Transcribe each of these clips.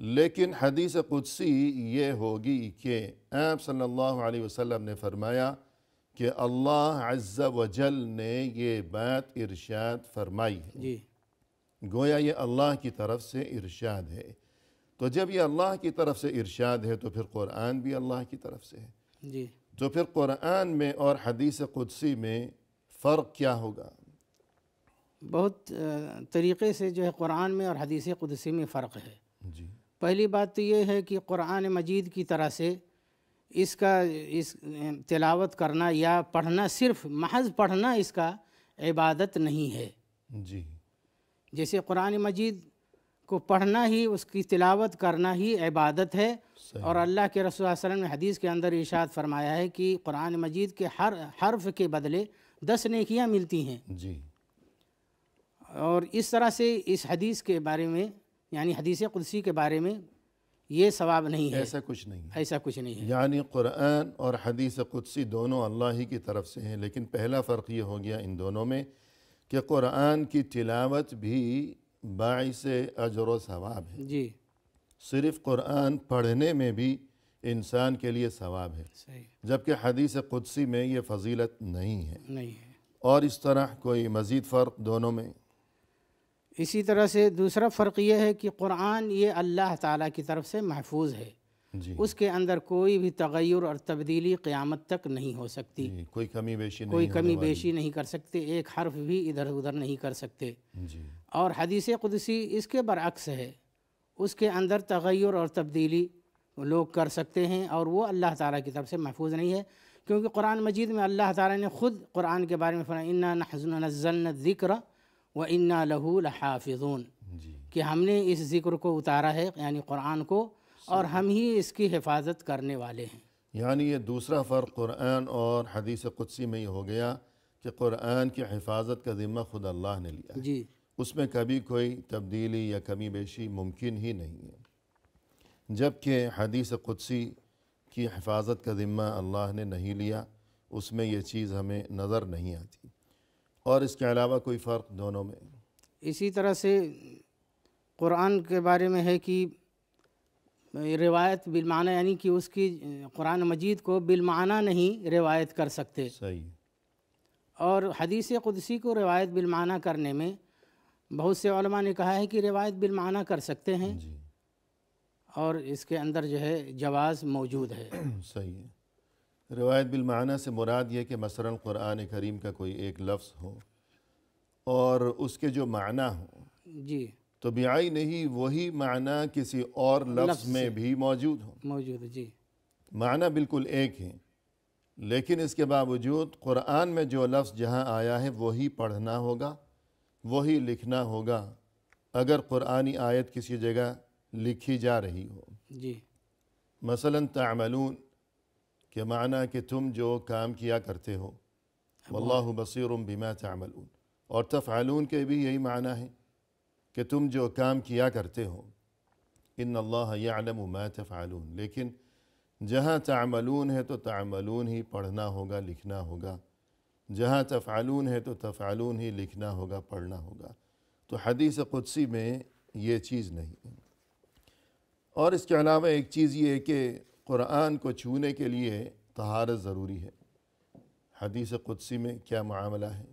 لیکن حدیث قدسی یہ ہوگی کہ آپ صلی اللہ علیہ وسلم نے فرمایا کہ اللہ عز و جل نے یہ بات ارشاد فرمائی ہے، جی گویا یہ اللہ کی طرف سے ارشاد ہے۔ تو جب یہ اللہ کی طرف سے ارشاد ہے تو پھر قرآن بھی اللہ کی طرف سے ہے، جی تو پھر قرآن میں اور حدیث قدسی میں فرق کیا ہوگا؟ بہت طریقے سے جو ہے قرآن میں اور حدیث قدسی میں فرق ہے۔ جی پہلی بات تو یہ ہے کہ قرآن مجید کی طرح سے اس کا تلاوت کرنا یا پڑھنا، صرف محض پڑھنا اس کا عبادت نہیں ہے۔ جی جیسے قرآن مجید کو پڑھنا ہی، اس کی تلاوت کرنا ہی عبادت ہے، صحیح۔ اور اللہ کے رسول صلی اللہ علیہ وسلم نے حدیث کے اندر ارشاد فرمایا ہے کہ قرآن مجید کے ہر حرف کے بدلے 10 نیکیاں ملتی ہیں۔ جی اور اس طرح سے اس حدیث کے بارے میں، یعنی حدیث قدسی کے بارے میں یہ ثواب نہیں ہے، ایسا کچھ نہیں ہے، ایسا کچھ نہیں ہے۔ یعنی قرآن اور حدیث قدسی دونوں اللہ ہی کی طرف سے ہیں، لیکن پہلا فرق یہ ہو گیا ان دونوں میں کہ قرآن کی تلاوت بھی باعث اجر و ثواب ہے، جی صرف قرآن پڑھنے میں بھی انسان کے لیے ثواب ہے، صحیح، جبکہ حدیث قدسی میں یہ فضیلت نہیں ہے۔ نہیں ہے۔ اور اس طرح کوئی مزید فرق دونوں میں؟ اسی طرح سے دوسرا فرق یہ ہے کہ قرآن یہ اللہ تعالیٰ کی طرف سے محفوظ ہے، جی اس کے اندر کوئی بھی تغیر اور تبدیلی قیامت تک نہیں ہو سکتی، جی، کوئی کمی بیشی نہیں کوئی ہونے کمی والی۔ بیشی نہیں کر سکتے، ایک حرف بھی ادھر ادھر نہیں کر سکتے۔ جی اور حدیث قدسی اس کے برعکس ہے، اس کے اندر تغیر اور تبدیلی لوگ کر سکتے ہیں، اور وہ اللہ تعالیٰ کی طرف سے محفوظ نہیں ہے، کیونکہ قرآن مجید میں اللہ تعالیٰ نے خود قرآن کے بارے میں فرمایا اِنَّا نَحْنُ نَزَّلْنَا الذِّكْرَ وَإِنَّا لَهُ لَحَافِظُونَ، جی کہ ہم نے اس ذکر کو اتارا ہے، یعنی قرآن کو، اور ہم ہی اس کی حفاظت کرنے والے ہیں۔ یعنی یہ دوسرا فرق قرآن اور حدیث قدسی میں یہ ہو گیا کہ قرآن کی حفاظت کا ذمہ خود اللہ نے لیا ہے، جی اس میں کبھی کوئی تبدیلی یا کمی بیشی ممکن ہی نہیں ہے، جبکہ حدیث قدسی کی حفاظت کا ذمہ اللہ نے نہیں لیا، اس میں یہ چیز ہمیں نظر نہیں آتی۔ اور اس کے علاوہ کوئی فرق دونوں میں؟ اسی طرح سے قرآن کے بارے میں ہے کہ روایت بالمعنی، یعنی کہ اس کی قرآن مجید کو بالمعنی نہیں روایت کر سکتے، صحیح۔ اور حدیث قدسی کو روایت بالمعنی کرنے میں بہت سے علماء نے کہا ہے کہ روایت بالمعنی کر سکتے ہیں، جی اور اس کے اندر جو ہے جواز موجود ہے۔ صحیح ہے۔ روایت بالمعنی سے مراد یہ کہ مثلا قرآن کریم کا کوئی ایک لفظ ہو اور اس کے جو معنی ہو جی تو بعین نہیں وہی معنی کسی اور لفظ میں بھی موجود ہو، موجود ہے، جی معنی بالکل ایک ہے، لیکن اس کے باوجود قرآن میں جو لفظ جہاں آیا ہے وہی پڑھنا ہوگا، وہی لکھنا ہوگا، اگر قرآنی آیت کسی جگہ لکھی جا رہی ہو۔ جی مثلا تعملون کے معنی کہ تم جو کام کیا کرتے ہو، واللہ بصیر بما تعملون، اور تفعلون کے بھی یہی معنی ہے کہ تم جو کام کیا کرتے ہو، ان اللہ یعلم ما تفعلون، لیکن جہاں تعملون ہے تو تعملون ہی پڑھنا ہوگا، لکھنا ہوگا، جہاں تفعلون ہے تو تفعلون ہی لکھنا ہوگا، پڑھنا ہوگا۔ تو حدیث قدسی میں یہ چیز نہیں ہے۔ اور اس کے علاوہ ایک چیز یہ ہے کہ قرآن کو چھونے کے لیے طہارت ضروری ہے، حدیث قدسی میں کیا معاملہ ہے؟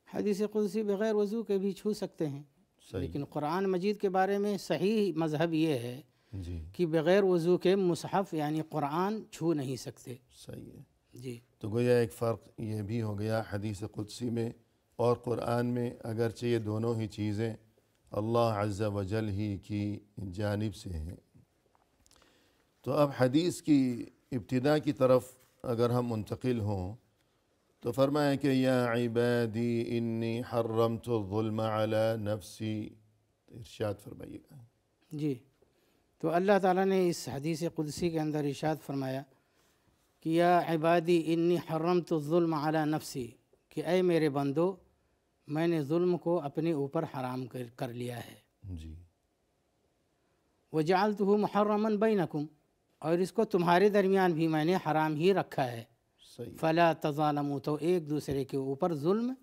حدیث قدسی بغیر وضو کے بھی چھو سکتے ہیں، صحیح۔ لیکن قرآن مجید کے بارے میں صحیح مذہب یہ ہے جی کہ بغیر وضو کے مصحف یعنی قرآن چھو نہیں سکتے۔ صحیح ہے۔ جی تو گویا ایک فرق یہ بھی ہو گیا حدیث قدسی میں اور قرآن میں، اگرچہ یہ دونوں ہی چیزیں اللہ عز و جل ہی کی جانب سے ہیں۔ تو اب حدیث کی ابتدا کی طرف اگر ہم منتقل ہوں تو فرمایا کہ یا عبادی انی حرمت الظلم علی نفسی، ارشاد فرمائیے گا۔ جی تو اللہ تعالیٰ نے اس حدیث قدسی کے اندر ارشاد فرمایا کہ یا عبادی انی حرمت الظلم علی نفسی، کہ اے میرے بندو میں نے ظلم کو اپنے اوپر حرام کر لیا ہے، جی وجعلتہ محرما بینکم، اور اس کو تمہارے درمیان بھی میں نے حرام ہی رکھا ہے، صحیح۔ فلا تظالموا، تو ایک دوسرے کے اوپر ظلم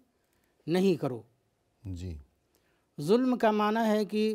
نہیں کرو۔ جی ظلم کا معنی ہے کہ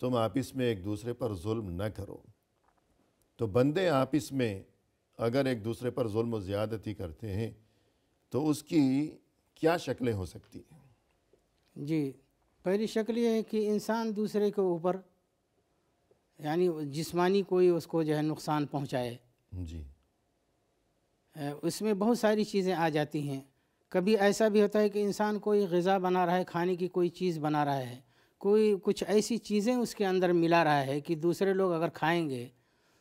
تم آپس میں ایک دوسرے پر ظلم نہ کرو. تو بندے آپس میں اگر ایک دوسرے پر ظلم و زیادتی کرتے ہیں تو اس کی کیا شکلیں ہو سکتی ہیں؟ جی، پہلی شکل یہ ہے کہ انسان دوسرے کے اوپر یعنی جسمانی کوئی اس کو جو ہے نقصان پہنچائے. جی. اس میں بہت ساری چیزیں آ جاتی ہیں. کبھی ایسا بھی ہوتا ہے کہ انسان کوئی غذا بنا رہا ہے، کھانے کی کوئی چیز بنا رہا ہے، کوئی کچھ ایسی چیزیں اس کے اندر ملا رہا ہے کہ دوسرے لوگ اگر کھائیں گے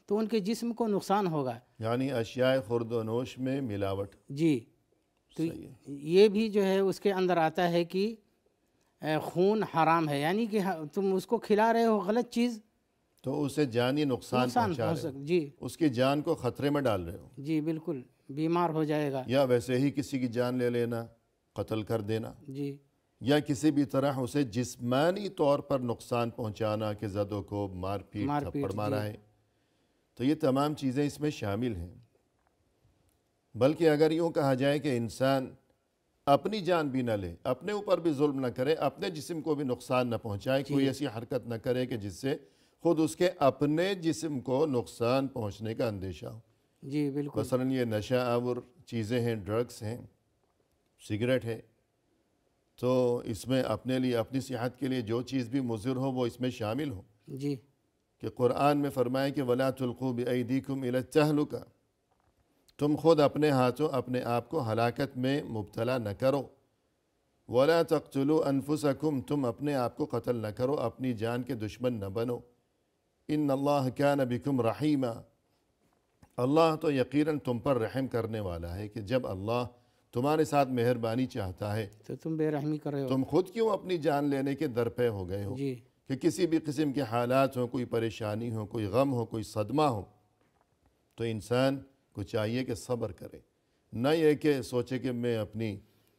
تو ان کے جسم کو نقصان ہوگا. یعنی اشیاء خورد و نوش میں ملاوٹ. جی، تو یہ بھی جو ہے اس کے اندر آتا ہے کہ خون حرام ہے، یعنی کہ تم اس کو کھلا رہے ہو غلط چیز تو اسے جانی نقصان پہنچا رہے ہو. جی، اس کی جان کو خطرے میں ڈال رہے ہو. جی بالکل، بیمار ہو جائے گا. یا ویسے ہی کسی کی جان لے لینا، قتل کر دینا. جی، یا کسی بھی طرح اسے جسمانی طور پر نقصان پہنچانا کہ زد و کوب، مار پیٹ، تھپڑ مارا ہے. تو یہ تمام چیزیں اس میں شامل ہیں. بلکہ اگر یوں کہا جائے کہ انسان اپنی جان بھی نہ لے، اپنے اوپر بھی ظلم نہ کرے، اپنے جسم کو بھی نقصان نہ پہنچائے، کوئی ایسی حرکت نہ کرے کہ جس سے خود اس کے اپنے جسم کو نقصان پہنچنے کا اندیشہ ہو. جی بالکل. مثلاً یہ نشہ آور چیزیں ہیں، ڈرگس ہیں، سگریٹ ہے، تو اس میں اپنے لیے، اپنی صحت کے لیے جو چیز بھی مضر ہو وہ اس میں شامل ہو. جی، کہ قرآن میں فرمائے کہ وَلَا تُلْقُوا بِأَيْدِيكُمْ إِلَى التَّهْلُكَةِ، تم خود اپنے ہاتھوں اپنے آپ کو ہلاکت میں مبتلا نہ کرو. وَلَا تَقْتُلُوا أَنفُسَكُمْ، تم اپنے آپ کو قتل نہ کرو، اپنی جان کے دشمن نہ بنو. إِنَّ اللَّهَ كَانَ بِكُمْ رَحِيمًا، اللہ تو یقیناً تم پر رحم کرنے والا ہے. کہ جب اللہ تمہارے ساتھ مہربانی چاہتا ہے تو تم بے رحمی کر رہے ہو. تم خود کیوں اپنی جان لینے کے درپے ہو گئے ہو؟ جی، کہ کسی بھی قسم کے حالات ہوں، کوئی پریشانی ہو، کوئی غم ہو، کوئی صدمہ ہو، تو انسان کو چاہیے کہ صبر کرے، نہ یہ کہ سوچے کہ میں اپنی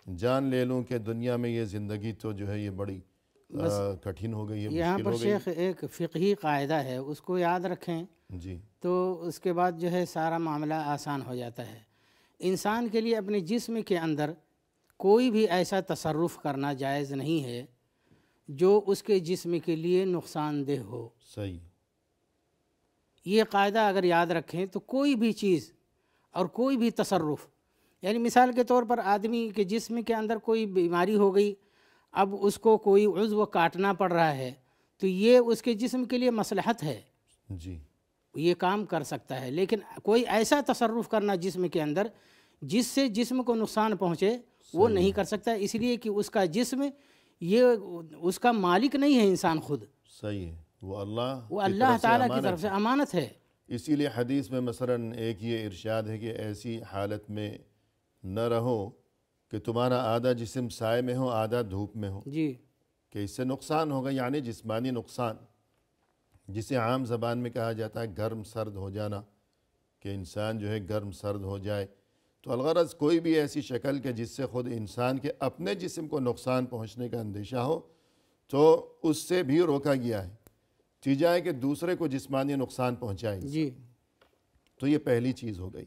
جان لے لوں کہ دنیا میں یہ زندگی تو جو ہے یہ بڑی کٹھن ہو گئی ہے، یہاں مشکل پر ہو گئی. شیخ ایک فقہی قاعدہ ہے، اس کو یاد رکھیں جی. تو اس کے بعد جو ہے سارا معاملہ آسان ہو جاتا ہے. انسان کے لیے اپنے جسم کے اندر کوئی بھی ایسا تصرف کرنا جائز نہیں ہے جو اس کے جسم کے لیے نقصان دہ ہو. صحیح. یہ قاعدہ اگر یاد رکھیں تو کوئی بھی چیز اور کوئی بھی تصرف، یعنی مثال کے طور پر آدمی کے جسم کے اندر کوئی بیماری ہو گئی، اب اس کو کوئی عضو کاٹنا پڑ رہا ہے تو یہ اس کے جسم کے لیے مصلحت ہے. جی. یہ کام کر سکتا ہے، لیکن کوئی ایسا تصرف کرنا جسم کے اندر جس سے جسم کو نقصان پہنچے وہ نہیں کر سکتا، اس لیے کہ اس کا جسم یہ اس کا مالک نہیں ہے انسان خود. صحیح ہے، وہ اللہ اللہ تعالیٰ کی طرف سے امانت ہے. اسی لیے حدیث میں مثلاً ایک یہ ارشاد ہے کہ ایسی حالت میں نہ رہو کہ تمہارا آدھا جسم سائے میں ہو، آدھا دھوپ میں ہو. جی، کہ اس سے نقصان ہوگا، یعنی جسمانی نقصان، جسے عام زبان میں کہا جاتا ہے گرم سرد ہو جانا، کہ انسان جو ہے گرم سرد ہو جائے. تو الغرض کوئی بھی ایسی شکل کہ جس سے خود انسان کے اپنے جسم کو نقصان پہنچنے کا اندیشہ ہو تو اس سے بھی روکا گیا ہے. چیزیں کہ دوسرے کو جسمانی نقصان پہنچائے. جی، تو یہ پہلی چیز ہو گئی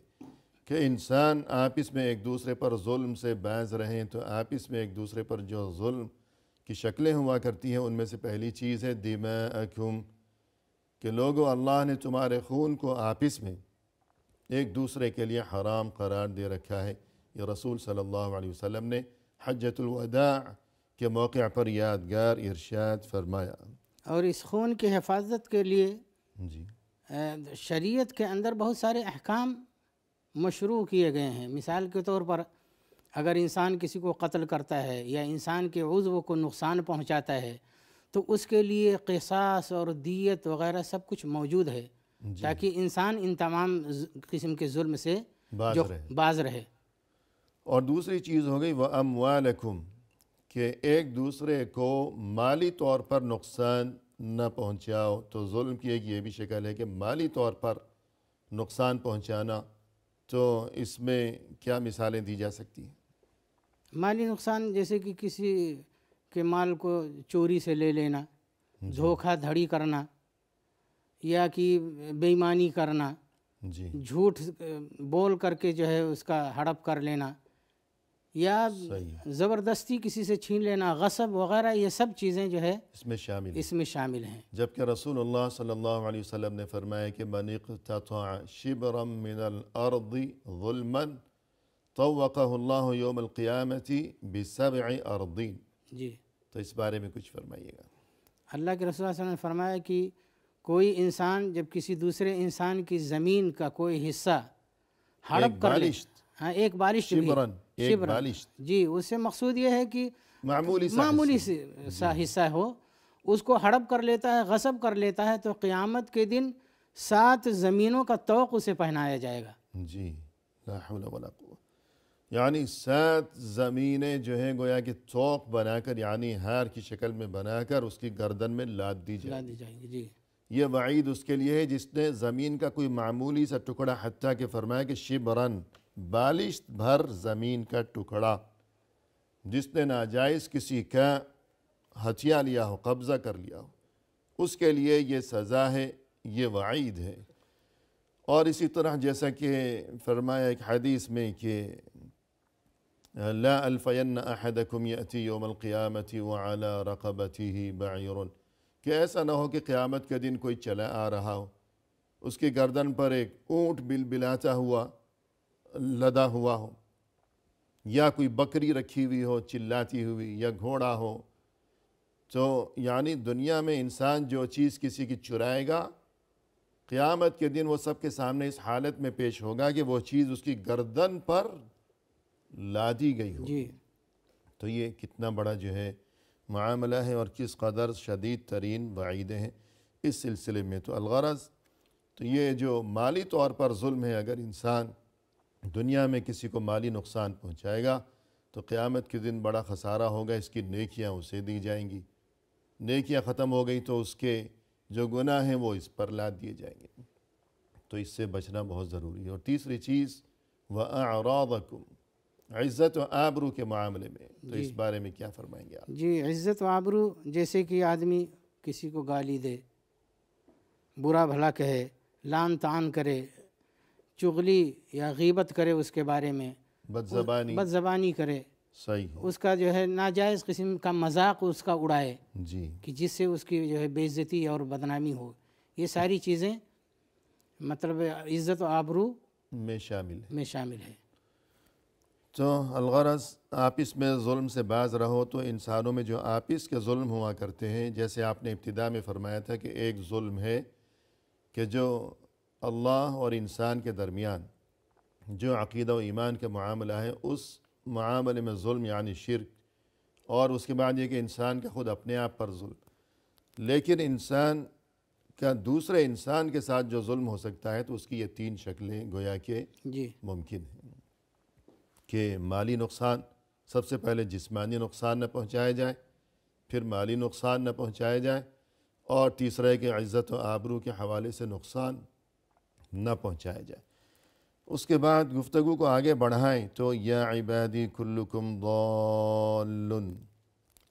کہ انسان آپس میں ایک دوسرے پر ظلم سے باز رہیں. تو آپس میں ایک دوسرے پر جو ظلم کی شکلیں ہوا کرتی ہیں ان میں سے پہلی چیز ہے دماءکم، کہ لوگو اللہ نے تمہارے خون کو آپس میں ایک دوسرے کے لیے حرام قرار دے رکھا ہے. یہ رسول صلی اللہ علیہ وسلم نے حجۃ الوداع کے موقع پر یادگار ارشاد فرمایا. اور اس خون کی حفاظت کے لیے جی. شریعت کے اندر بہت سارے احکام مشروع کیے گئے ہیں. مثال کے طور پر اگر انسان کسی کو قتل کرتا ہے یا انسان کے عضو کو نقصان پہنچاتا ہے تو اس کے لیے قصاص اور دیت وغیرہ سب کچھ موجود ہے تاکہ انسان ان تمام قسم کے ظلم سے باز رہے. اور دوسری چیز ہو گئی وَأَمْوَالَكُمْ، کہ ایک دوسرے کو مالی طور پر نقصان نہ پہنچاؤ. تو ظلم کی ایک یہ بھی شکل ہے کہ مالی طور پر نقصان پہنچانا. تو اس میں کیا مثالیں دی جا سکتی ہیں؟ مالی نقصان جیسے کہ کسی کے مال کو چوری سے لے لینا، دھوکہ دھڑی کرنا، یا کہ بے ایمانی کرنا، جی. جھوٹ بول کر کے جو ہے اس کا ہڑپ کر لینا، یا صحیح، زبردستی کسی سے چھین لینا، غصب وغیرہ، یہ سب چیزیں جو ہے اس میں شامل ہے۔ اس میں شامل ہیں۔ جبکہ رسول اللہ صلی اللہ علیہ وسلم نے فرمایا کہ من اقتطع شبرا من الارض ظلما طوقہ اللہ یوم القیامت بسبع ارضین۔ جی، تو اس بارے میں کچھ فرمائیے گا۔ اللہ کے رسول صلی اللہ علیہ وسلم نے فرمایا کہ کوئی انسان جب کسی دوسرے انسان کی زمین کا کوئی حصہ ہڑپ کر لے، ہاں ایک بالشت بھی، شبرن، ایک بالشت، جی، اس سے مقصود یہ ہے کہ معمولی معمولی سا حصہ ہو، اس کو ہڑپ کر لیتا ہے، غصب کر لیتا ہے، تو قیامت کے دن 7 زمینوں کا طوق اسے پہنایا جائے گا۔ جی، لا حول ولا قوة، یعنی 7 زمینیں جو ہیں گویا کہ طوق بنا کر، یعنی ہار کی شکل میں بنا کر اس کی گردن میں لاد دی لا جائے۔ دی جائیں گی، جی یہ وعید اس کے لیے ہے جس نے زمین کا کوئی معمولی سا ٹکڑا، حتیٰ کہ فرمایا کہ شبرن، بالشت بھر زمین کا ٹکڑا، جس نے ناجائز کسی کا ہتھیا لیا ہو، قبضہ کر لیا ہو، اس کے لیے یہ سزا ہے، یہ وعید ہے۔ اور اسی طرح جیسا کہ فرمایا ایک حدیث میں کہ لا الفین احدکم یأتی یوم القیامت وعلی رقبتہ بعیر، کہ ایسا نہ ہو کہ قیامت کے دن کوئی چلا آ رہا ہو، اس کی گردن پر ایک اونٹ بلبلاتا ہوا لدا ہوا ہو، یا کوئی بکری رکھی ہوئی ہو چلاتی ہوئی، یا گھوڑا ہو۔ تو یعنی دنیا میں انسان جو چیز کسی کی چرائے گا، قیامت کے دن وہ سب کے سامنے اس حالت میں پیش ہوگا کہ وہ چیز اس کی گردن پر لادی گئی ہو۔ جی تو یہ کتنا بڑا جو ہے معاملہ ہے، اور کس قدر شدید ترین وعیدیں ہیں اس سلسلے میں۔ تو الغرض تو یہ جو مالی طور پر ظلم ہے، اگر انسان دنیا میں کسی کو مالی نقصان پہنچائے گا تو قیامت کے دن بڑا خسارہ ہوگا، اس کی نیکیاں اسے دی جائیں گی، نیکیاں ختم ہو گئی تو اس کے جو گناہ ہیں وہ اس پر لاد دیے جائیں گے۔ تو اس سے بچنا بہت ضروری ہے۔ اور تیسری چیز وَأَعْرَاضَكُمْ، عزت و آبرو کے معاملے میں، تو اس بارے میں کیا فرمائیں گے آپ؟ جی، عزت و آبرو، جیسے کہ آدمی کسی کو گالی دے، برا بھلا کہے، لان تان کرے، چغلی یا غیبت کرے اس کے بارے میں، بد زبانی، بد زبانی کرے، صحیح ہے، اس کا جو ہے ناجائز قسم کا مذاق اس کا اڑائے، جی، کہ جس سے اس کی جو ہے بے عزتی اور بدنامی ہو، یہ ساری چیزیں مطلب عزت و آبرو میں شامل ہے۔ میں شامل ہے۔ تو الغرض آپس میں ظلم سے باز رہو۔ تو انسانوں میں جو آپس کے ظلم ہوا کرتے ہیں، جیسے آپ نے ابتدا میں فرمایا تھا کہ ایک ظلم ہے کہ جو اللہ اور انسان کے درمیان جو عقیدہ و ایمان کا معاملہ ہے، اس معاملے میں ظلم یعنی شرک، اور اس کے بعد یہ کہ انسان کا خود اپنے آپ پر ظلم۔ لیکن انسان کا دوسرے انسان کے ساتھ جو ظلم ہو سکتا ہے تو اس کی یہ 3 شکلیں گویا کہ جی ممکن ہیں، کہ مالی نقصان، سب سے پہلے جسمانی نقصان نہ پہنچایا جائے، پھر مالی نقصان نہ پہنچایا جائے، اور تیسرا ہے کہ عزت و آبرو کے حوالے سے نقصان نہ پہنچایا جائے۔ اس کے بعد گفتگو کو آگے بڑھائیں تو یا عبادی کلکم ضال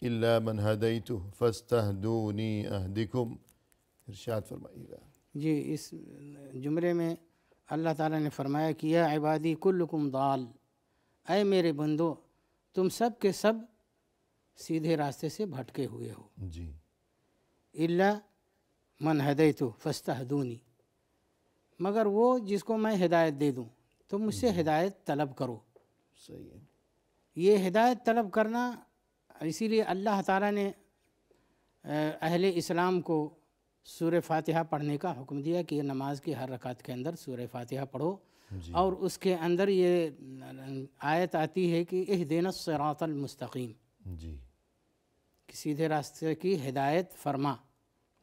الا من ہدیتہ فاستہدونی اہدکم، ارشاد فرمائیے گا۔ جی، اس جملے میں اللہ تعالیٰ نے فرمایا کہ یا عبادی کلکم ضال، اے میرے بندو تم سب کے سب سیدھے راستے سے بھٹکے ہوئے ہو، جی، الا من ہدیتہ فاستہدونی، مگر وہ جس کو میں ہدایت دے دوں تو مجھ سے ہدایت طلب کرو۔ صحیح ہے، یہ ہدایت طلب کرنا، اسی لیے اللہ تعالیٰ نے اہل اسلام کو سورہ فاتحہ پڑھنے کا حکم دیا کہ یہ نماز کی ہر رکعت کے اندر سورہ فاتحہ پڑھو، جی، اور اس کے اندر یہ آیت آتی ہے کہ اہدنا الصراط المستقیم، جی، کہ سیدھے راستے کی ہدایت فرما۔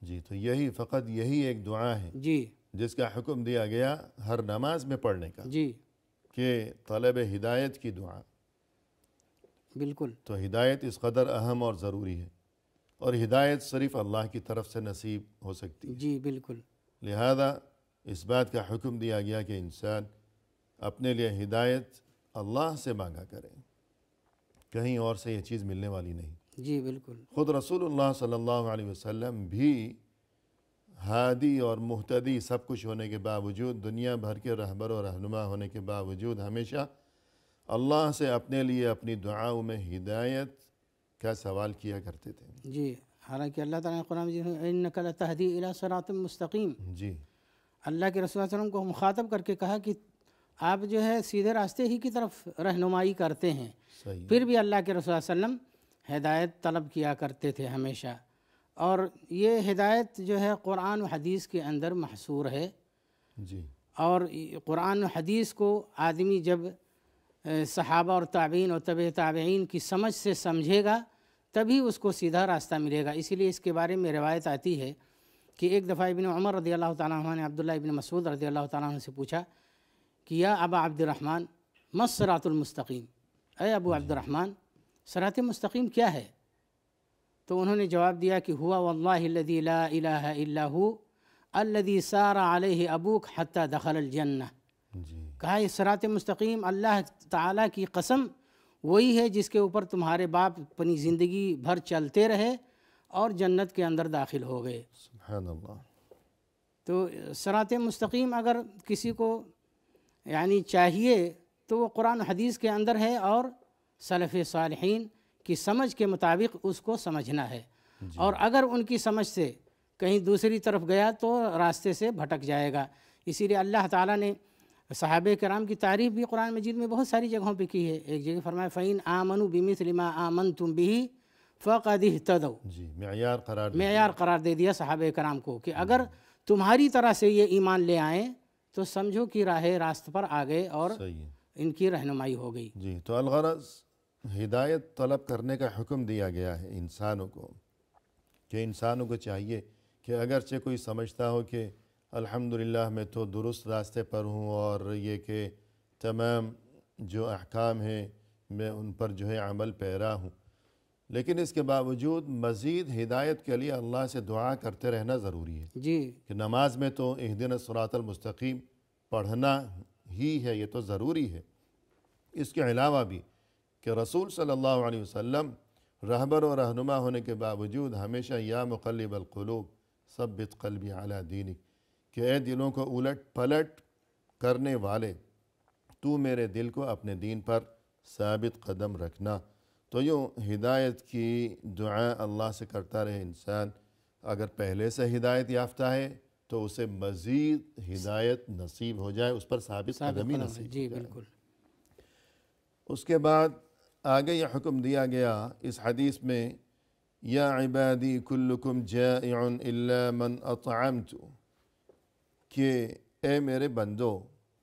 جی، تو یہی فقط یہی ایک دعا ہے جی جس کا حکم دیا گیا ہر نماز میں پڑھنے کا، جی کہ طلب ہدایت کی دعا۔ بالکل، تو ہدایت اس قدر اہم اور ضروری ہے، اور ہدایت صرف اللہ کی طرف سے نصیب ہو سکتی ہے، جی بالکل، لہذا اس بات کا حکم دیا گیا کہ انسان اپنے لیے ہدایت اللہ سے مانگا کرے، کہیں اور سے یہ چیز ملنے والی نہیں۔ جی بالکل، خود رسول اللہ صلی اللہ علیہ وسلم بھی ہادی اور مہتدی سب کچھ ہونے کے باوجود، دنیا بھر کے رہبر و رہنما ہونے کے باوجود، ہمیشہ اللہ سے اپنے لیے اپنی دعاؤں میں ہدایت کا سوال کیا کرتے تھے۔ جی، حالانکہ اللہ تعالیٰ نے قرآن مجید میں اِنَّكَ لَتَهْدِي إِلَىٰ صِرَاطٍ مستقیم، جی اللہ کے رسول صلی اللہ علیہ وسلم کو مخاطب کر کے کہا کہ آپ جو ہے سیدھے راستے ہی کی طرف رہنمائی کرتے ہیں۔ صحیح، پھر بھی اللہ کے رسول صلی اللہ علیہ وسلم ہدایت طلب کیا کرتے تھے ہمیشہ، اور یہ ہدایت جو ہے قرآن و حدیث کے اندر محصور ہے، جی اور قرآن و حدیث کو آدمی جب صحابہ اور تابعین اور تبع تابعین کی سمجھ سے سمجھے گا تبھی اس کو سیدھا راستہ ملے گا۔ اسی لیے اس کے بارے میں روایت آتی ہے کہ ایک دفعہ ابن عمر رضی اللہ تعالیٰ عنہ نے عبداللہ ابن مسعود رضی اللہ تعالیٰ عنہ سے پوچھا کہ یا ابا عبد الرحمن ما الصراط المستقیم، اے ابو عبد الرحمن صراط مستقیم کیا ہے؟ تو انہوں نے جواب دیا کہ ہوا واللہ الذی لا الہ الا ہو الذی سار علیہ ابوک حتی دخل الجنہ۔ جی کہا یہ صراط مستقیم اللہ تعالیٰ کی قسم وہی ہے جس کے اوپر تمہارے باپ اپنی زندگی بھر چلتے رہے اور جنت کے اندر داخل ہو گئے۔ سبحان اللہ۔ تو صراط مستقیم اگر کسی کو یعنی چاہیے تو وہ قرآن و حدیث کے اندر ہے اور سلف صالحین کی سمجھ کے مطابق اس کو سمجھنا ہے، اور اگر ان کی سمجھ سے کہیں دوسری طرف گیا تو راستے سے بھٹک جائے گا۔ اسی لیے اللہ تعالیٰ نے صحابہ کرام کی تعریف بھی قرآن مجید میں بہت ساری جگہوں پہ کی ہے۔ ایک جگہ فرمایا فَإِنْ آمَنُوا بِمِثْلِ مَا آمَنْتُمْ بِهِ فَقَدِ اهْتَدَوْا، جی معیار قرار دے دیا صحابہ کرام کو کہ اگر تمہاری طرح سے یہ ایمان لے آئیں تو سمجھو کہ راہ راست پر آ گئے اور صحیح ہے۔ ان کی رہنمائی ہو گئی۔ جی تو الغرض ہدایت طلب کرنے کا حکم دیا گیا ہے انسانوں کو، کہ انسانوں کو چاہیے کہ اگرچہ کوئی سمجھتا ہو کہ الحمدللہ میں تو درست راستے پر ہوں اور یہ کہ تمام جو احکام ہیں میں ان پر جو ہے عمل پیرا ہوں، لیکن اس کے باوجود مزید ہدایت کے لیے اللہ سے دعا کرتے رہنا ضروری ہے۔ جی کہ نماز میں تو اہدنا الصراط المستقیم پڑھنا ہی ہے، یہ تو ضروری ہے۔ اس کے علاوہ بھی کہ رسول صلی اللہ علیہ وسلم رہبر و رہنما ہونے کے باوجود ہمیشہ یا مقلب القلوب ثبت قلبی علی دینک، کہ اے دلوں کو الٹ پلٹ کرنے والے تو میرے دل کو اپنے دین پر ثابت قدم رکھنا۔ تو یوں ہدایت کی دعا اللہ سے کرتا رہے انسان، اگر پہلے سے ہدایت یافتہ ہے تو اسے مزید ہدایت نصیب ہو جائے، اس پر ثابت قدمی نصیب ہو جی جائے۔ بالکل۔ اس کے بعد آگے یہ حکم دیا گیا اس حدیث میں یا عبادی کلکم جائع الا من اطعمت، کہ اے میرے بندو،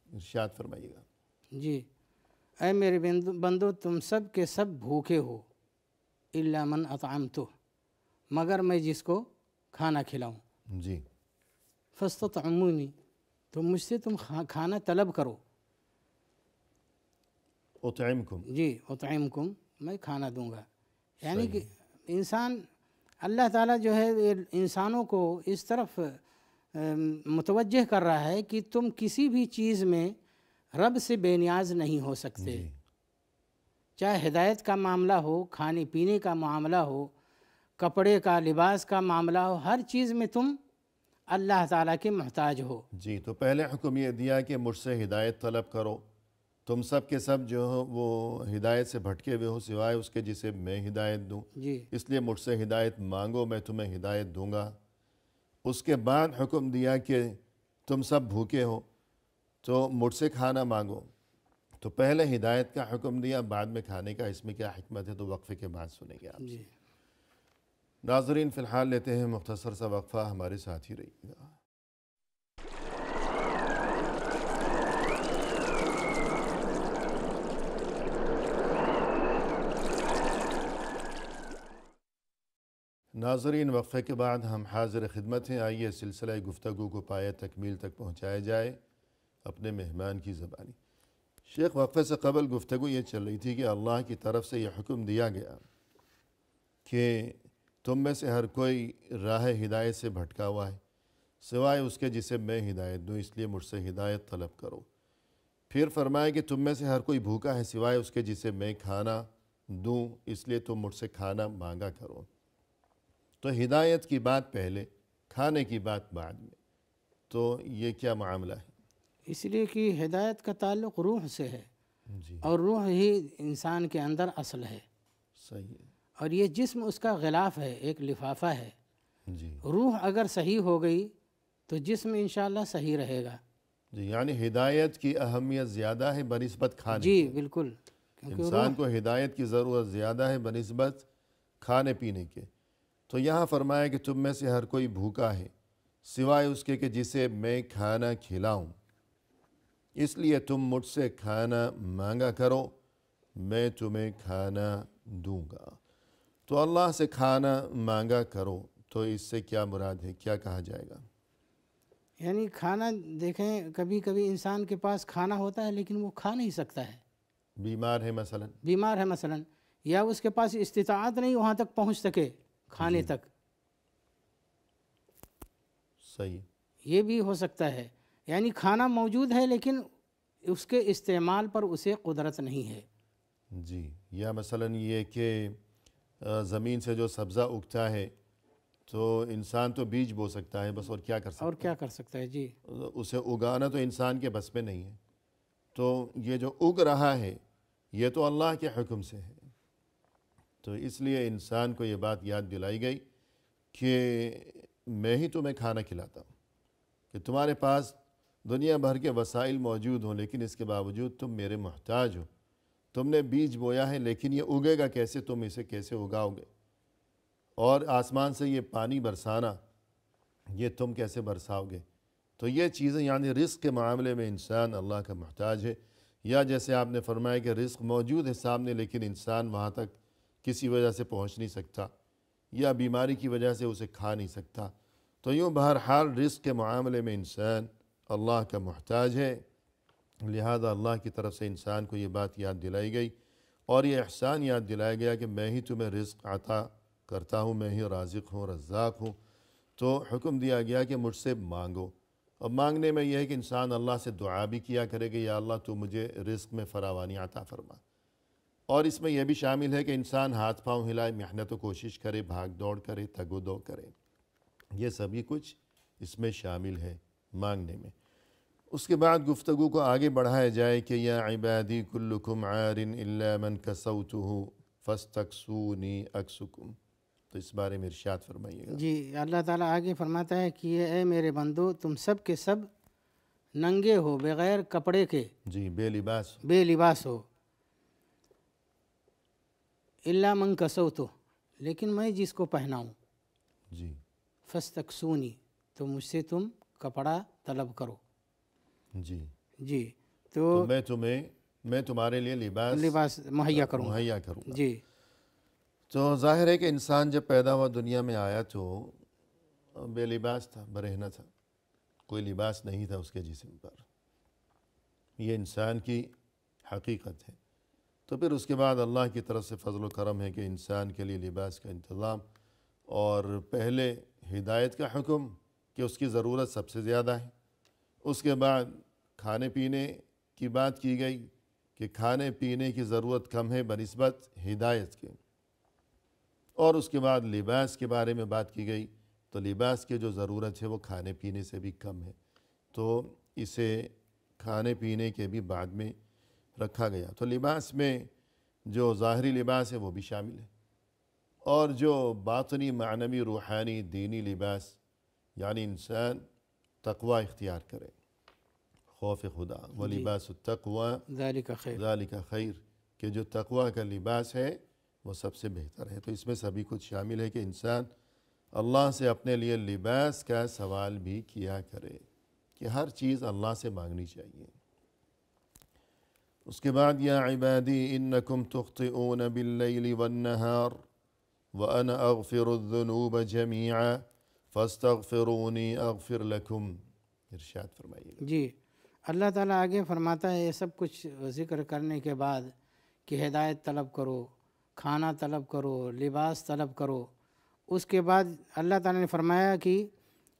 ارشاد فرمائیے گا۔ جی اے میرے بندو تم سب کے سب بھوکے ہو، الا من اطعمتہ، مگر میں جس کو کھانا کھلاؤں، جی فاستطعمونی، تو مجھ سے تم کھانا طلب کرو، اطعمکم، جی اطعمکم، میں کھانا دوں گا۔ یعنی کہ انسان اللہ تعالیٰ جو ہے انسانوں کو اس طرف متوجہ کر رہا ہے کہ تم کسی بھی چیز میں رب سے بے نیاز نہیں ہو سکتے، چاہے ہدایت کا معاملہ ہو، کھانے پینے کا معاملہ ہو، کپڑے کا لباس کا معاملہ ہو، ہر چیز میں تم اللہ تعالیٰ کے محتاج ہو۔ جی تو پہلے حکم یہ دیا کہ مجھ سے ہدایت طلب کرو، تم سب کے سب جو ہو وہ ہدایت سے بھٹکے ہوئے ہو سوائے اس کے جسے میں ہدایت دوں، جی اس لیے مجھ سے ہدایت مانگو، میں تمہیں ہدایت دوں گا۔ اس کے بعد حکم دیا کہ تم سب بھوکے ہو تو مجھ سے کھانا مانگو۔ تو پہلے ہدایت کا حکم دیا، بعد میں کھانے کا، اس میں کیا حکمت ہے تو وقفے کے بعد سنیں گے آپ۔ جی ناظرین فی الحال لیتے ہیں مختصر سا وقفہ، ہمارے ساتھ ہی رہیے گا۔ ناظرین وقفے کے بعد ہم حاضر خدمت ہیں، آئیے سلسلہ گفتگو کو پایہ تکمیل تک پہنچایا جائے اپنے مہمان کی زبانی۔ شیخ وقفے سے قبل گفتگو یہ چل رہی تھی کہ اللہ کی طرف سے یہ حکم دیا گیا کہ تم میں سے ہر کوئی راہ ہدایت سے بھٹکا ہوا ہے سوائے اس کے جسے میں ہدایت دوں، اس لیے مجھ سے ہدایت طلب کرو۔ پھر فرمایا کہ تم میں سے ہر کوئی بھوکا ہے سوائے اس کے جسے میں کھانا دوں، اس لیے تم مجھ سے کھانا مانگا کرو۔ تو ہدایت کی بات پہلے، کھانے کی بات بعد میں، تو یہ کیا معاملہ ہے؟ اس لیے کہ ہدایت کا تعلق روح سے ہے، جی اور روح ہی انسان کے اندر اصل ہے، صحیح ہے. اور یہ جسم اس کا غلاف ہے، ایک لفافہ ہے. جی روح اگر صحیح ہو گئی تو جسم انشاءاللہ صحیح رہے گا. جی یعنی ہدایت کی اہمیت زیادہ ہے بنسبت کھانے جی کے. بالکل، کیونکہ انسان کو ہدایت کی ضرورت زیادہ ہے بنسبت کھانے پینے کے. تو یہاں فرمایا کہ تم میں سے ہر کوئی بھوکا ہے سوائے اس کے کہ جسے میں کھانا کھلاؤں، اس لیے تم مجھ سے کھانا مانگا کرو، میں تمہیں کھانا دوں گا. تو اللہ سے کھانا مانگا کرو، تو اس سے کیا مراد ہے، کیا کہا جائے گا؟ یعنی کھانا دیکھیں، کبھی کبھی انسان کے پاس کھانا ہوتا ہے لیکن وہ کھا نہیں سکتا ہے، بیمار ہے مثلا. بیمار ہے مثلا، یا اس کے پاس استطاعت نہیں وہاں تک پہنچ سکے کھانے تک، صحیح. یہ بھی ہو سکتا ہے. یعنی کھانا موجود ہے لیکن اس کے استعمال پر اسے قدرت نہیں ہے. جی یا مثلا یہ کہ زمین سے جو سبزہ اگتا ہے تو انسان تو بیج بو سکتا ہے بس، اور کیا کر اور سکتا کیا کر سکتا ہے. جی ہے؟ اسے اگانا تو انسان کے بس میں نہیں ہے. تو یہ جو اگ رہا ہے یہ تو اللہ کے حکم سے ہے. تو اس لیے انسان کو یہ بات یاد دلائی گئی کہ میں ہی تمہیں کھانا کھلاتا ہوں، کہ تمہارے پاس دنیا بھر کے وسائل موجود ہوں لیکن اس کے باوجود تم میرے محتاج ہو. تم نے بیج بویا ہے لیکن یہ اگے گا کیسے، تم اسے کیسے اگاؤ گے؟ اور آسمان سے یہ پانی برسانا، یہ تم کیسے برساؤ گے؟ تو یہ چیزیں یعنی رزق کے معاملے میں انسان اللہ کا محتاج ہے. یا جیسے آپ نے فرمایا کہ رزق موجود ہے سامنے لیکن انسان وہاں تک کسی وجہ سے پہنچ نہیں سکتا، یا بیماری کی وجہ سے اسے کھا نہیں سکتا. تو یوں بہرحال رزق کے معاملے میں انسان اللہ کا محتاج ہے. لہذا اللہ کی طرف سے انسان کو یہ بات یاد دلائی گئی اور یہ احسان یاد دلایا گیا کہ میں ہی تمہیں رزق عطا کرتا ہوں، میں ہی رازق ہوں، رزاق ہوں. تو حکم دیا گیا کہ مجھ سے مانگو. اب مانگنے میں یہ ہے کہ انسان اللہ سے دعا بھی کیا کرے کہ یا اللہ تو مجھے رزق میں فراوانی عطا فرما. اور اس میں یہ بھی شامل ہے کہ انسان ہاتھ پاؤں ہلائے، محنت و کوشش کرے، بھاگ دوڑ کرے، تگ و دو کرے. یہ سبھی کچھ اس میں شامل ہے مانگنے میں. اس کے بعد گفتگو کو آگے بڑھایا جائے کہ یا عبادی کلکم عار الا من کسوتہ فاستکسونی اکسکم. تو اس بارے میں ارشاد فرمائیے گا. جی اللہ تعالیٰ آگے فرماتا ہے کہ اے میرے بندو، تم سب کے سب ننگے ہو، بغیر کپڑے کے، جی بے لباس. بے لباس ہو. الا من کسوتہ، لیکن میں جس کو پہناؤں. جی فاستکسونی، تو مجھ سے تم کپڑا طلب کرو. جی جی تو تو میں تمہارے لیے لباس مہیا کروں گا. مہیا کروں گا. جی تو ظاہر ہے کہ انسان جب پیدا ہوا دنیا میں آیا تو بے لباس تھا، برہنہ تھا، کوئی لباس نہیں تھا اس کے جسم پر. یہ انسان کی حقیقت ہے. تو پھر اس کے بعد اللہ کی طرف سے فضل و کرم ہے کہ انسان کے لیے لباس کا انتظام، اور پہلے ہدایت کا حکم کہ اس کی ضرورت سب سے زیادہ ہے. اس کے بعد کھانے پینے کی بات کی گئی کہ کھانے پینے کی ضرورت کم ہے بنسبت ہدایت کے. اور اس کے بعد لباس کے بارے میں بات کی گئی تو لباس کی جو ضرورت ہے وہ کھانے پینے سے بھی کم ہے، تو اسے کھانے پینے کے بھی بعد میں رکھا گیا. تو لباس میں جو ظاہری لباس ہے وہ بھی شامل ہے، اور جو باطنی، معنوی، روحانی، دینی لباس، یعنی انسان تقوی اختیار کرے، خوف خدا. وَلِبَاسُ التَّقْوَى ذالک خیر. ذَلِكَ خیر، کہ جو تقوی کا لباس ہے وہ سب سے بہتر ہے. تو اس میں سبھی کچھ شامل ہے کہ انسان اللہ سے اپنے لیے لباس کا سوال بھی کیا کرے، کہ ہر چیز اللہ سے مانگنی چاہیے. اس کے بعد یا عبادی انکم تخطئون باللیل والنہار وانا اغفر الذنوب جميعا فاستغفرونی اغفر لکم. ارشاد فرمائیے. جی اللہ تعالیٰ آگے فرماتا ہے یہ سب کچھ ذکر کرنے کے بعد کہ ہدایت طلب کرو، کھانا طلب کرو، لباس طلب کرو. اس کے بعد اللہ تعالیٰ نے فرمایا کہ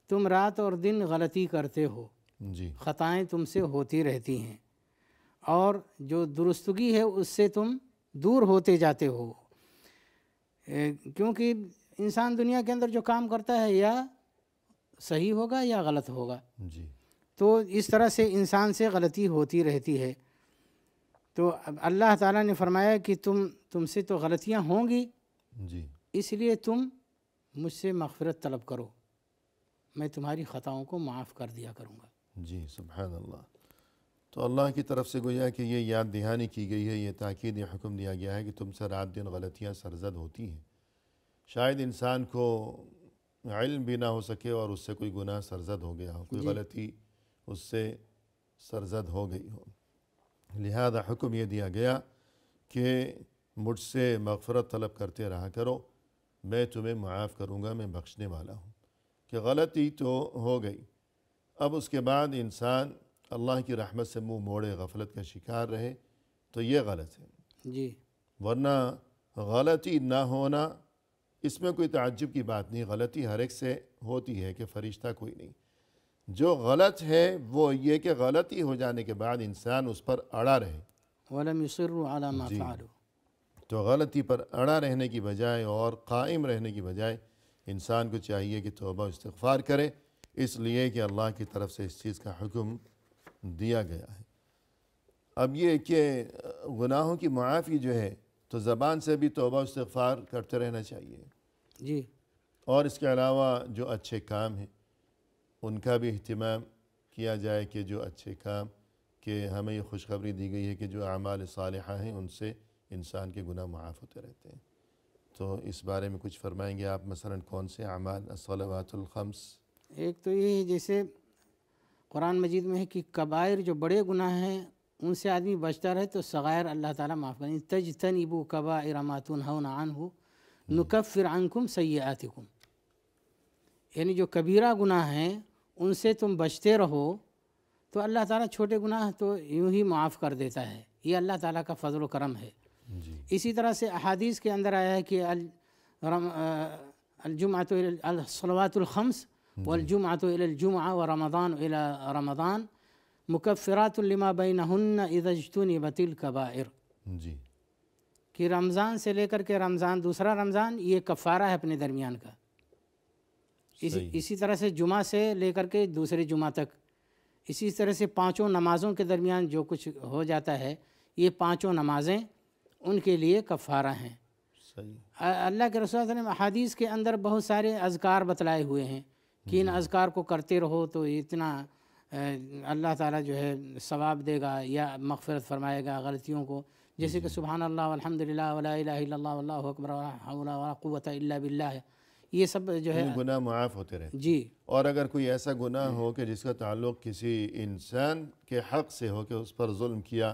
تم رات اور دن غلطی کرتے ہو، جی خطائیں تم سے ہوتی رہتی ہیں، اور جو درستگی ہے اس سے تم دور ہوتے جاتے ہو. کیونکہ انسان دنیا کے اندر جو کام کرتا ہے یا صحیح ہوگا یا غلط ہوگا، جی تو اس طرح سے انسان سے غلطی ہوتی رہتی ہے. تو اب اللہ تعالیٰ نے فرمایا کہ تم سے تو غلطیاں ہوں گی، جی اس لیے تم مجھ سے مغفرت طلب کرو، میں تمہاری خطاؤں کو معاف کر دیا کروں گا۔ جی سبحان اللہ۔ تو اللہ کی طرف سے گویا کہ یہ یاد دہانی کی گئی ہے، یہ تاکید، یہ حکم دیا گیا ہے کہ تم سے رات دن غلطیاں سرزد ہوتی ہیں۔ شاید انسان کو علم بھی نہ ہو سکے اور اس سے کوئی گناہ سرزد ہو گیا ہو، کوئی جی غلطی اس سے سرزد ہو گئی ہو، لہذا حکم یہ دیا گیا کہ مجھ سے مغفرت طلب کرتے رہا کرو، میں تمہیں معاف کروں گا، میں بخشنے والا ہوں۔ کہ غلطی تو ہو گئی، اب اس کے بعد انسان اللہ کی رحمت سے منہ موڑے، غفلت کا شکار رہے، تو یہ غلط ہے۔ جی ورنہ غلطی نہ ہونا اس میں کوئی تعجب کی بات نہیں، غلطی ہر ایک سے ہوتی ہے، کہ فرشتہ کوئی نہیں۔ جو غلط ہے وہ یہ کہ غلطی ہو جانے کے بعد انسان اس پر اڑا رہے۔ وَلَمْ يُصِرُّوا عَلَى مَا جی فَعَلُوا۔ تو غلطی پر اڑا رہنے کی بجائے اور قائم رہنے کی بجائے انسان کو چاہیے کہ توبہ و استغفار کرے، اس لیے کہ اللہ کی طرف سے اس چیز کا حکم دیا گیا ہے۔ اب یہ کہ گناہوں کی معافی جو ہے تو زبان سے بھی توبہ و استغفار کرتے رہنا چاہیے، جی اور اس کے علاوہ جو اچھے کام ہیں ان کا بھی اہتمام کیا جائے، کہ جو اچھے کام، کہ ہمیں یہ خوشخبری دی گئی ہے کہ جو اعمال صالحہ ہیں ان سے انسان کے گناہ معاف ہوتے رہتے ہیں۔ تو اس بارے میں کچھ فرمائیں گے آپ؟ مثلاً کون سے اعمال؟ الصلوات الخمس۔ ایک تو یہ ہے جیسے قرآن مجید میں ہے کہ کبائر جو بڑے گناہ ہیں ان سے آدمی بچتا رہے تو صغائر اللہ تعالیٰ معاف کریں۔ تجتنبوا کبائر ما تنہون عنہ نکفر عنکم سیئاتکم، یعنی جو کبیرہ گناہ ہیں ان سے تم بچتے رہو تو اللہ تعالیٰ چھوٹے گناہ تو یوں ہی معاف کر دیتا ہے، یہ اللہ تعالیٰ کا فضل و کرم ہے۔ جی اسی طرح سے احادیث کے اندر آیا ہے کہ الجمعۃ الصلوات الخمس والجمعۃ الی الجمعہ ورمضان الی رمضان مکفرات لما بینہن اذا اجتنبت الکبائر، جی کہ رمضان سے لے کر کے رمضان دوسرا رمضان یہ کفارہ ہے اپنے درمیان کا، صحیح۔ اسی طرح سے جمعہ سے لے کر کے دوسرے جمعہ تک، اسی طرح سے پانچوں نمازوں کے درمیان جو کچھ ہو جاتا ہے یہ پانچوں نمازیں ان کے لیے کفارہ ہیں۔ صحیح۔ اللہ کے رسول صلی اللہ علیہ وسلم حدیث کے اندر بہت سارے اذکار بتلائے ہوئے ہیں کہ ان اذکار کو کرتے رہو تو اتنا اللہ تعالیٰ جو ہے ثواب دے گا یا مغفرت فرمائے گا غلطیوں کو، جیسے کہ سبحان اللہ والحمد للہ ولا الہ الا اللہ واللہ اکبر ولا حول ولا قوۃ الا باللہ، یہ سب جو ہے گناہ معاف ہوتے رہتے ہیں۔ جی۔ اور اگر کوئی ایسا گناہ ہو کہ جس کا تعلق کسی انسان کے حق سے ہو، کہ اس پر ظلم کیا،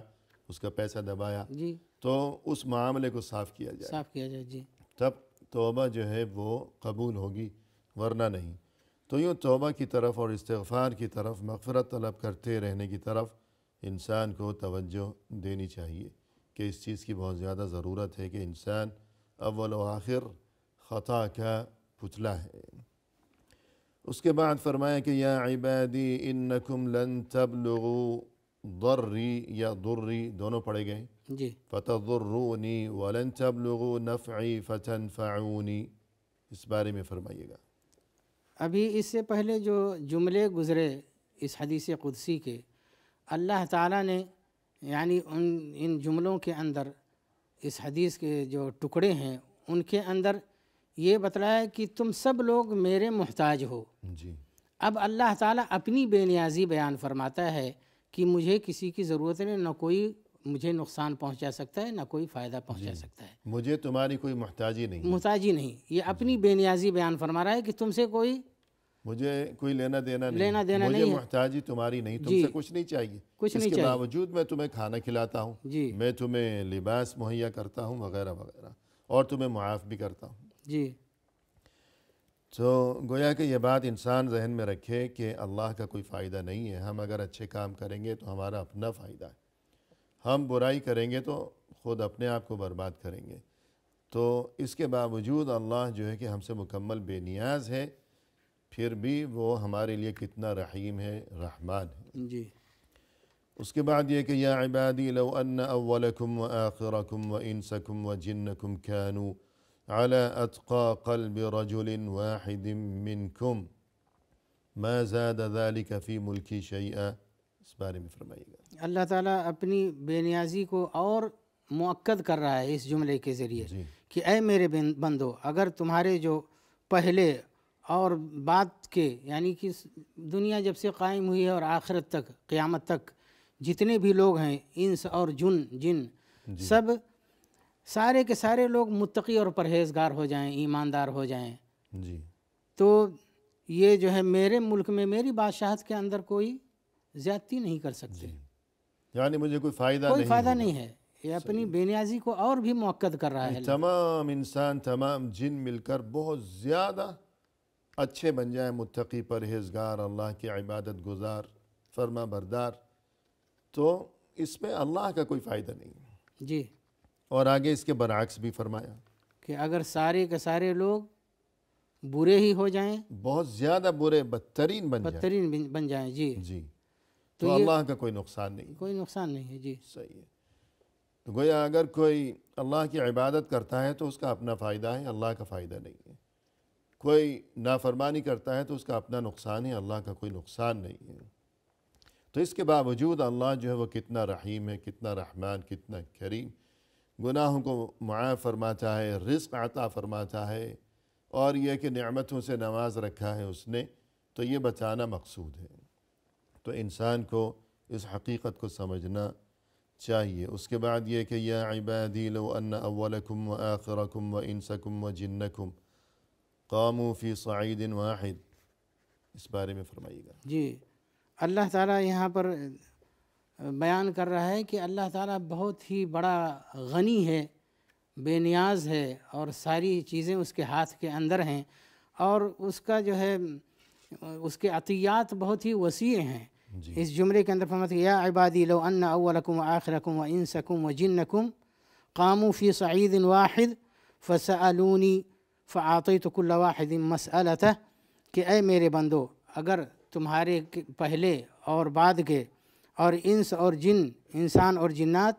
اس کا پیسہ دبایا، جی تو اس معاملے کو صاف کیا جائے، صاف کیا جائے۔ جی تب توبہ جو ہے وہ قبول ہوگی، ورنہ نہیں۔ تو یوں توبہ کی طرف اور استغفار کی طرف، مغفرت طلب کرتے رہنے کی طرف انسان کو توجہ دینی چاہیے، کہ اس چیز کی بہت زیادہ ضرورت ہے کہ انسان اول و آخر خطا کا پتلا ہے۔ اس کے بعد فرمایا کہ یا عبادی انکم لن تبلغوا ضری یا ضری دونوں پڑھے گئے، جی فتضرونی ولن تبلغوا نفعی فتنفعونی، اس بارے میں فرمائیے گا۔ ابھی اس سے پہلے جو جملے گزرے اس حدیث قدسی کے، اللہ تعالیٰ نے یعنی ان جملوں کے اندر، اس حدیث کے جو ٹکڑے ہیں ان کے اندر یہ بتلایا کہ تم سب لوگ میرے محتاج ہو۔ جی اب اللہ تعالیٰ اپنی بے نیازی بیان فرماتا ہے کہ مجھے کسی کی ضرورت نہیں، نہ کوئی مجھے نقصان پہنچا سکتا ہے نہ کوئی فائدہ پہنچا سکتا ہے، مجھے تمہاری کوئی محتاجی نہیں، محتاجی نہیں، یہ اپنی بے نیازی بیان فرما رہا ہے کہ تم سے کوئی مجھے کوئی لینا دینا لینا دینا مجھے نہیں ہے، محتاجی تمہاری نہیں، تم جی سے کچھ نہیں چاہیے، کچھ اس نہیں کے چاہیے، باوجود میں تمہیں کھانا کھلاتا ہوں، جی میں تمہیں لباس مہیا کرتا ہوں وغیرہ وغیرہ، اور تمہیں معاف بھی کرتا ہوں۔ جی تو گویا کہ یہ بات انسان ذہن میں رکھے کہ اللہ کا کوئی فائدہ نہیں ہے، ہم اگر اچھے کام کریں گے تو ہمارا اپنا فائدہ ہے، ہم برائی کریں گے تو خود اپنے آپ کو برباد کریں گے۔ تو اس کے باوجود اللہ جو ہے کہ ہم سے مکمل بے نیاز ہے، پھر بھی وہ ہمارے لیے کتنا رحیم ہے، رحمان ہے۔ جی اس کے بعد یہ کہ یا عبادی لو ان اولکم وآخرکم وانسکم وجنکم كانوا على اتقى قلب رجل واحد منکم ما زاد ذلك في ملکی شیئا اس بارے میں فرمائیے گا۔ اللہ تعالیٰ اپنی بے نیازی کو اور مؤکد کر رہا ہے اس جملے کے ذریعے جی کہ اے میرے بندو، اگر تمہارے جو پہلے اور بعد کے، یعنی کہ دنیا جب سے قائم ہوئی ہے اور آخرت تک، قیامت تک جتنے بھی لوگ ہیں، انس اور جن سب سارے کے سارے لوگ متقی اور پرہیزگار ہو جائیں، ایماندار ہو جائیں، جی تو یہ جو ہے میرے ملک میں میری بادشاہت کے اندر کوئی زیادتی نہیں کر سکتے، یعنی مجھے کوئی فائدہ کوئی نہیں فائدہ ہوگا۔ نہیں ہے۔ یہ اپنی بے نیازی کو اور بھی مؤکد کر رہا ہے اللہ۔ تمام انسان، تمام جن مل کر بہت زیادہ اچھے بن جائیں، متقی، پرہیزگار، اللہ کی عبادت گزار، فرما بردار، تو اس میں اللہ کا کوئی فائدہ نہیں ہے۔ جی، اور آگے اس کے برعکس بھی فرمایا کہ اگر سارے کے سارے لوگ برے ہی ہو جائیں، بہت زیادہ برے، بدترین بن جائیں، بدترین بن جائیں، جی، جی، تو تو یہ اللہ کا کوئی نقصان نہیں۔ کوئی نقصان نہیں ہے۔ جی صحیح ہے۔ تو گویا اگر کوئی اللہ کی عبادت کرتا ہے تو اس کا اپنا فائدہ ہے، اللہ کا فائدہ نہیں ہے۔ کوئی نافرمانی کرتا ہے تو اس کا اپنا نقصان ہے، اللہ کا کوئی نقصان نہیں ہے۔ تو اس کے باوجود اللہ جو ہے وہ کتنا رحیم ہے، کتنا رحمان، کتنا کریم، گناہوں کو معاف فرماتا ہے، رزق عطا فرماتا ہے، اور یہ کہ نعمتوں سے نواز رکھا ہے اس نے، تو یہ بتانا مقصود ہے۔ تو انسان کو اس حقیقت کو سمجھنا چاہیے۔ اس کے بعد یہ کہ یا عبادی لو ان اولکم و آخرکم و انسکم و جنکم قاموا فی صعید واحد، اس بارے میں فرمائیے گا۔ جی، اللہ تعالیٰ یہاں پر بیان کر رہا ہے کہ اللہ تعالیٰ بہت ہی بڑا غنی ہے، بے نیاز ہے، اور ساری چیزیں اس کے ہاتھ کے اندر ہیں، اور اس کا جو ہے اس کے عطیات بہت ہی وسیع ہیں۔ اس جملے کے اندر فرماتے ہیں یا عبادی لو ان اولکم و آخرکم و انسکم و جنکم قاموا فی صعید واحد فسألونی فاعطیت کل واحد مسألتہ، کہ اے میرے بندو، اگر تمہارے پہلے اور بعد کے اور انس اور جن، انسان اور جنات،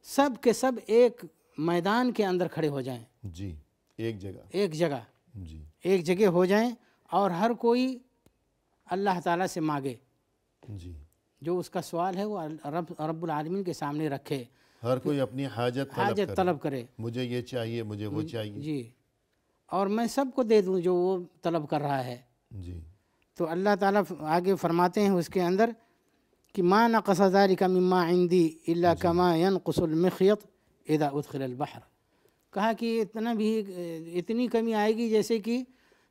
سب کے سب ایک میدان کے اندر کھڑے ہو جائیں، جی، ایک جگہ، جی، ایک جگہ ہو جائیں، اور ہر کوئی اللہ تعالیٰ سے مانگے، جی، جو اس کا سوال ہے وہ رب العالمین کے سامنے رکھے، ہر کوئی اپنی حاجت طلب کرے، مجھے یہ چاہیے، مجھے وہ چاہیے، جی، اور میں سب کو دے دوں جو وہ طلب کر رہا ہے۔ جی، تو اللہ تعالیٰ آگے فرماتے ہیں اس کے اندر کہ ما نقص ذلك مما عندي الا كما ينقص المخيط اذا ادخل البحر، کہا کہ اتنی کمی آئے گی جیسے کہ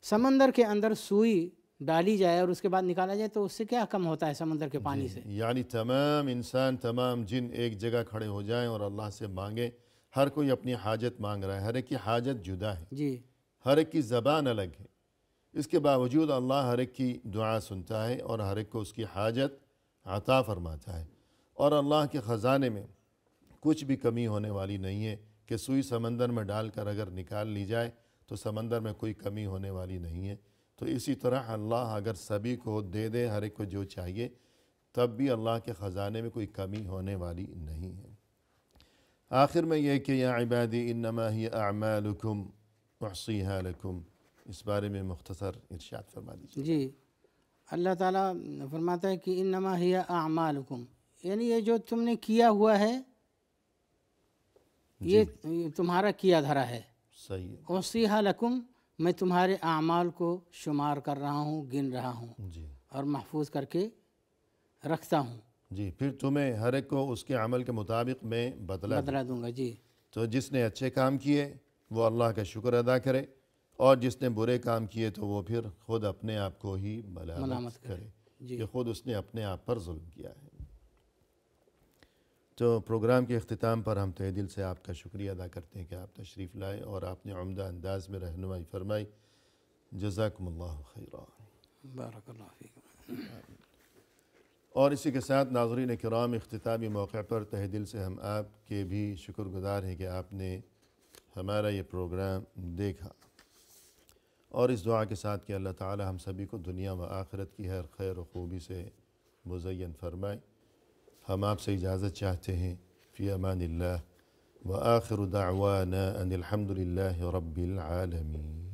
سمندر کے اندر سوئی ڈالی جائے اور اس کے بعد نکالا جائے تو اس سے کیا کم ہوتا ہے سمندر کے پانی سے۔ یعنی تمام انسان، تمام جن ایک جگہ کھڑے ہو جائیں اور اللہ سے مانگیں، ہر کوئی اپنی حاجت مانگ رہا ہے، ہر ایک کی حاجت جدا ہے، جی، ہر ایک کی زبان الگ ہے، اس کے باوجود اللہ ہر ایک کی دعا سنتا ہے اور ہر ایک کو اس کی حاجت عطا فرماتا ہے، اور اللہ کے خزانے میں کچھ بھی کمی ہونے والی نہیں ہے کہ سوئی سمندر میں ڈال کر اگر نکال لی جائے تو سمندر میں کوئی کمی ہونے والی نہیں ہے۔ تو اسی طرح اللہ اگر سبھی کو دے دے، ہر ایک کو جو چاہیے، تب بھی اللہ کے خزانے میں کوئی کمی ہونے والی نہیں ہے۔ آخر میں یہ کہ یا عبادی انما ہی اعمالکم احصیہا لکم، اس بارے میں مختصر ارشاد فرما دیجیے۔ جی، اللہ تعالیٰ فرماتا ہے کہ انما ہی اعمالکم، یعنی یہ جو تم نے کیا ہوا ہے یہ تمہارا کیا دھرا ہے، صحیح ہے، احصیہا لکم، میں تمہارے اعمال کو شمار کر رہا ہوں، گن رہا ہوں، جی، اور محفوظ کر کے رکھتا ہوں، جی، پھر تمہیں ہر ایک کو اس کے عمل کے مطابق میں بدلہ دوں گا۔ جی، تو جس نے اچھے کام کیے وہ اللہ کا شکر ادا کرے، اور جس نے برے کام کیے تو وہ پھر خود اپنے آپ کو ہی ملامت کرے جی، کہ خود اس نے اپنے آپ پر ظلم کیا ہے۔ تو پروگرام کے اختتام پر ہم تہہ دل سے آپ کا شکریہ ادا کرتے ہیں کہ آپ تشریف لائے اور آپ نے عمدہ انداز میں رہنمائی فرمائی۔ جزاکم اللہ خیرا، بارک اللہ فیکم۔ اور اسی کے ساتھ ناظرین کرام، اختتامی موقع پر تہہ دل سے ہم آپ کے بھی شکر گزار ہیں کہ آپ نے ہمارا یہ پروگرام دیکھا، اور اس دعا کے ساتھ کہ اللہ تعالی ہم سبھی کو دنیا و آخرت کی ہر خیر و خوبی سے مزین فرمائے۔ ہم آپ سے اجازت چاہتے ہیں، فی امان اللہ، وآخر دعوانا ان الحمد للہ رب العالمین۔